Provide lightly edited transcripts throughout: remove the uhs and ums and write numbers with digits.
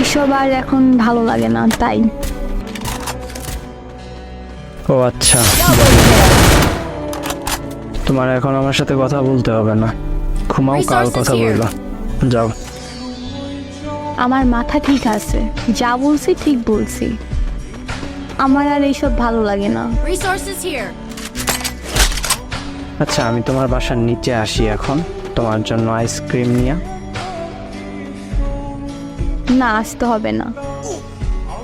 এইসব আর এখন ভালো লাগে না, তাই। ও আচ্ছা, তোমার এখন আমার সাথে কথা বলতে হবে না, ঘুমাও, কাল কথা বললো। যাও। আমার মাথা ঠিক আছে, যা বলছি ঠিক বলছি। আমার আর এইসব ভালো লাগে না। Resources here. আচ্ছা, আমি তোমার বাসার নিচে আসি এখন, তোমার জন্য আইসক্রিম নিয়ে। না, আসতে হবে না।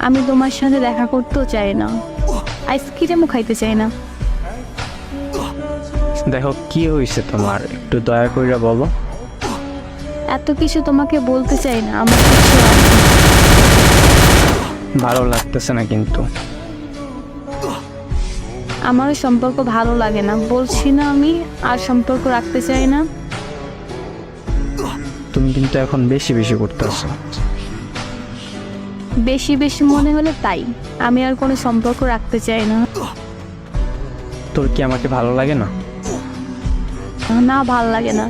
আমি তোমার সাথে দেখা করতেও চাই না, আইসক্রিমও খাইতে চাই না। দেখো কি হয়েছে তোমার, একটু দয়া করে বলো। এত কিছু তোমাকে বলতে চাই না, আমার কিছু আর নেই। ভালো লাগতেছে না কিন্তু। আমারও সম্পর্ক ভালো লাগে না, বলছি না আমি আর সম্পর্ক রাখতে চাই না। তুমি কিন্তু এখন বেশি বেশি করতেছো। বেশি বেশি মনে হলে তাই, আমি আর কোনো সম্পর্ক রাখতে চাই না। তোর কি আমাকে ভালো লাগে না? না, ভাল লাগে না।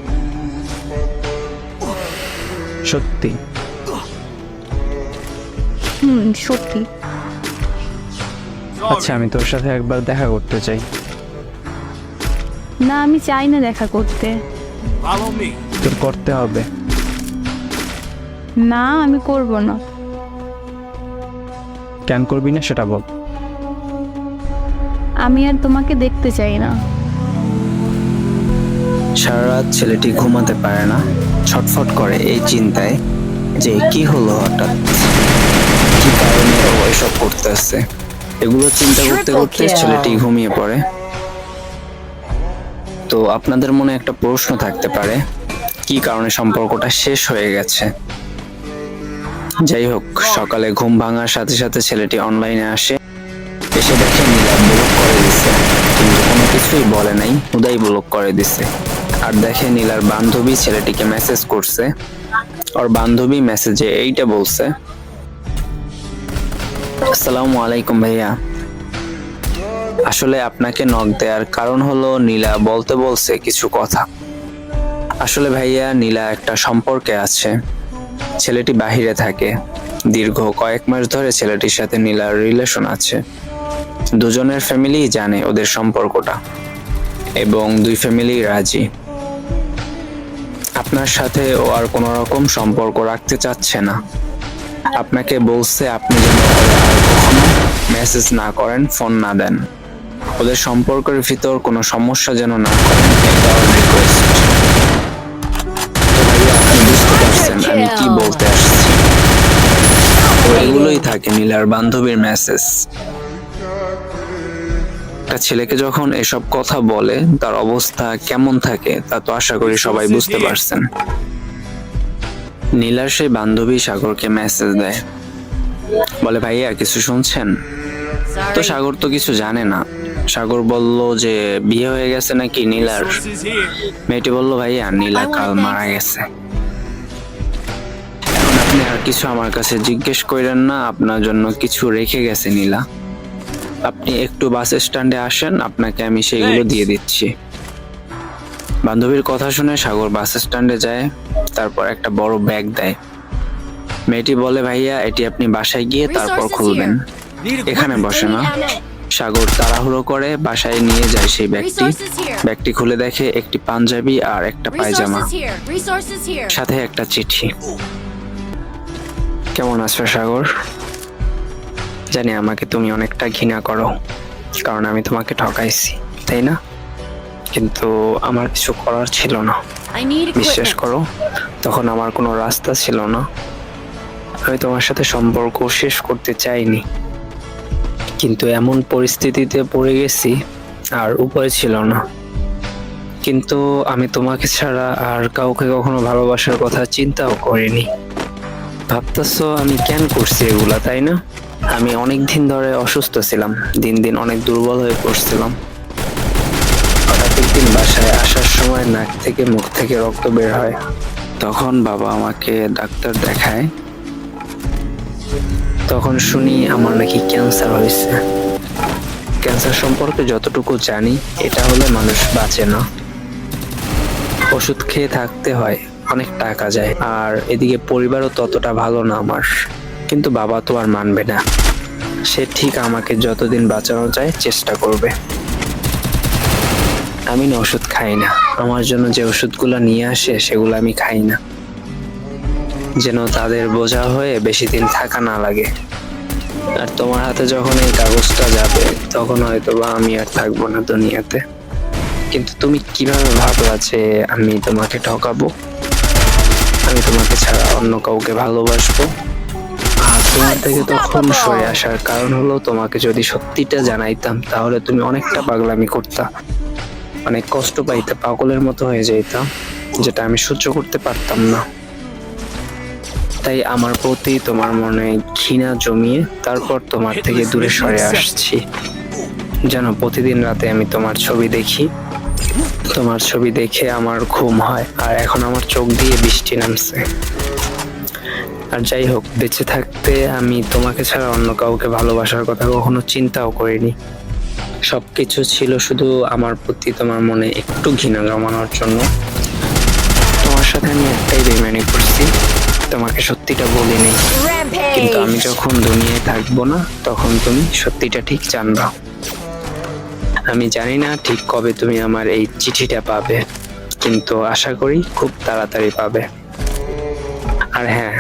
সত্যি? সত্যি। আচ্ছা, আমি তোর সাথে একবার দেখা করতে চাই। না, আমি চাই না দেখা করতে। তোর করতে হবে। না, আমি করব না। কেন করবি না সেটা বল। আমি আর তোমাকে দেখতে চাই না। সারা রাত ছেলেটি ঘুমাতে পারে না, ছটফট করে এই চিন্তায় যে কি হলো হঠাৎ, কি কারণে ও এসব করতেছে। এগুলো চিন্তা করতে করতে ছেলেটি ঘুমিয়ে পড়ে। তো আপনাদের মনে একটা প্রশ্ন থাকতে পারে, কি কারণে সম্পর্কটা শেষ হয়ে গেছে। যাই হোক, সকালে ঘুম ভাঙার সাথে সাথে ছেলেটি অনলাইনে আসে, এসে দেখে নীলা ব্লক করে দিছে, কিন্তু কোনো কিছুই বলে নাই, হুদাই ব্লক করে দিছে। আর দেখে নীলার বান্ধবী ছেলেটিকে মেসেজ করছে। ওর বান্ধবী মেসেজে এইটা বলছে, আসসালামু আলাইকুম ভাইয়া, আসলে আপনাকে নক দেওয়ার কারণ হলো নীলা বলতে বলছে কিছু কথা। আসলে ভাইয়া, নীলা একটা সম্পর্কে আছে, ছেলেটি বাহিরে থাকে, দীর্ঘ কয়েক মাস ধরে ছেলেটির সাথে নীলার রিলেশন আছে। দুজনের ফ্যামিলি জানে ওদের সম্পর্কটা এবং দুই ফ্যামিলি রাজি। আপনার সাথে ও আর কোনো রকম সম্পর্ক রাখতে চাচ্ছে না। আপনাকে বলছে আপনি যেন ওরে আর কখনো মেসেজ না করেন, ফোন না দেন, ওদের সম্পর্কের ভিতর কোনো সমস্যা যেন না করেন, এটা ওর রিকোয়েস্ট। তো ভাইয়া, আপনি বুঝতে পারছেন আমি কি বলতে আসছি। তো এগুলোই থাকে নীলার বান্ধবীর মেসেজ। একটা ছেলেকে যখন এসব কথা বলে তার অবস্থা কেমন থাকে তা তো আশা করি সবাই বুঝতে পারছেন। নীলার সেই বান্ধবী সাগরকে মেসেজ দেয়, বলে ভাইয়া কিছু শুনছেন? তো সাগর তো কিছু জানে না। সাগর বলল যে বিয়ে হয়ে গেছে নাকি নীলার। মেয়েটি বলল ভাইয়া, নীলা কাল মারা গেছে। এখন আপনি আর কিছু আমার কাছে জিজ্ঞেস করেন না, আপনার জন্য কিছু রেখে গেছে নীলা। আপনি একটু বাস স্ট্যান্ডে আসেন, আপনাকে আমি সেইগুলো দিয়ে দিচ্ছি। বান্ধবীর কথা শুনে সাগর বাস স্ট্যান্ডে যায়, তারপর একটা বড় ব্যাগ দেয়। মেয়েটি বলে ভাইয়া, এটি আপনি বাসায় গিয়ে তারপর খুলবেন, এখানে বসে না। সাগর তাড়াহুড়ো করে বাসায় নিয়ে যায় সেই ব্যাগটি। ব্যাগটি খুলে দেখে একটি পাঞ্জাবি আর একটা পায়জামা, সাথে একটা চিঠি। কেমন আছো সাগর? জানি আমাকে তুমি অনেকটা ঘৃণা করো, কারণ আমি তোমাকে ঠকাইছি, তাই না? কিন্তু আমার কিছু করার ছিল না। বিশ্বাস করো, তখন আমার কোনো রাস্তা ছিল না। আমি তোমার সাথে সম্পর্ক শেষ করতে চাইনি, কিন্তু এমন পরিস্থিতিতে পড়ে গেছি আর উপায় ছিল না। কিন্তু আমি তোমাকে ছাড়া আর কাউকে কখনো ভালোবাসার কথা চিন্তাও করিনি। ভাবতেছো আমি কেন করছি এগুলা, তাই না? আমি অনেক দিন ধরে অসুস্থ ছিলাম, দিন দিন অনেক দুর্বল হয়ে পড়ছিলাম। হঠাৎ একদিন বাসায় আসার সময় নাক থেকে মুখ থেকে রক্ত বের হয়। তখন বাবা আমাকে ডাক্তার দেখায়। তখন শুনি আমার নাকি ক্যান্সার হয়েছে। ক্যান্সার সম্পর্কে যতটুকু জানি, এটা হলে মানুষ বাঁচে না, ওষুধ খেয়ে থাকতে হয়, অনেক টাকা যায়। আর এদিকে পরিবারও ততটা ভালো না আমার, কিন্তু বাবা তো আর মানবে না। সে ঠিক আমাকে যতদিন বাঁচানো যায় চেষ্টা করবে। আমি না ওষুধ খাই না, আমার জন্য যে ওষুধগুলো নিয়ে আসে সেগুলো আমি খাই না, যেন তাদের বোঝা হয়ে বেশি দিন থাকা না লাগে। আর তোমার হাতে যখন এই কাগজটা যাবে তখন হয়তো বা আমি আর থাকবো না দুনিয়াতে। কিন্তু তুমি কিভাবে ভাবলা যে আমি তোমাকে ঠকাবো? আমি তোমাকে ছাড়া অন্য কাউকে ভালোবাসবো? আর তোমার থেকে তখন সরে আসার কারণ হলো, তোমাকে যদি সত্যিটা জানাইতাম তাহলে তুমি অনেকটা পাগলামি করতা, অনেক কষ্ট পাইতে, পাগলের মতো হয়ে যাইতাম, যেটা আমি সহ্য করতে পারতাম না। তাই আমার প্রতি তোমার মনে ঘৃণা জমিয়ে তারপর তোমার থেকে দূরে সরে আসছি। জানো, প্রতিদিন রাতে আমি তোমার ছবি দেখি, তোমার ছবি দেখে আমার ঘুম হয়, আর এখন আমার চোখ দিয়ে বৃষ্টি নামছে। আর যাই হোক, বেঁচে থাকতে আমি তোমাকে ছাড়া অন্য কাউকে ভালোবাসার কথা কখনো চিন্তাও করিনি। সবকিছু ছিল শুধু আমার প্রতি তোমার মনে একটু ঘৃণা জমানোর জন্য। তোমার সাথে আমি একটাই বেইমানি করছি, তোমাকে সত্যিটা বলিনি। কিন্তু আমি যখন দুনিয়ায় থাকবো না তখন তুমি সত্যিটা ঠিক জানবা। আমি জানি না ঠিক কবে তুমি আমার এই চিঠিটা পাবে, কিন্তু আশা করি খুব তাড়াতাড়ি পাবে। আর হ্যাঁ,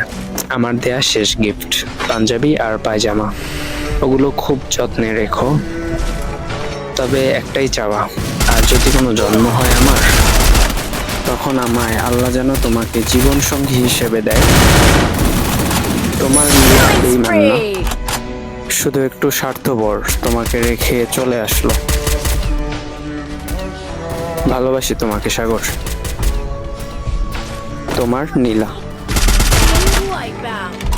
আমার দেয়া শেষ গিফট, পাঞ্জাবি আর পায়জামা, ওগুলো খুব যত্নে রেখো। তবে একটাই চাওয়া, আর যদি কোনো জন্ম হয় আমার, তখন আমায় আল্লাহ যেন তোমাকে জীবন সঙ্গী হিসেবে দেয়। তোমার বেঈমান না, শুধু একটু স্বার্থপর, তোমাকে রেখে চলে আসলো। ভালোবাসি তোমাকে সাগর। তোমার নীলা। Wipeout.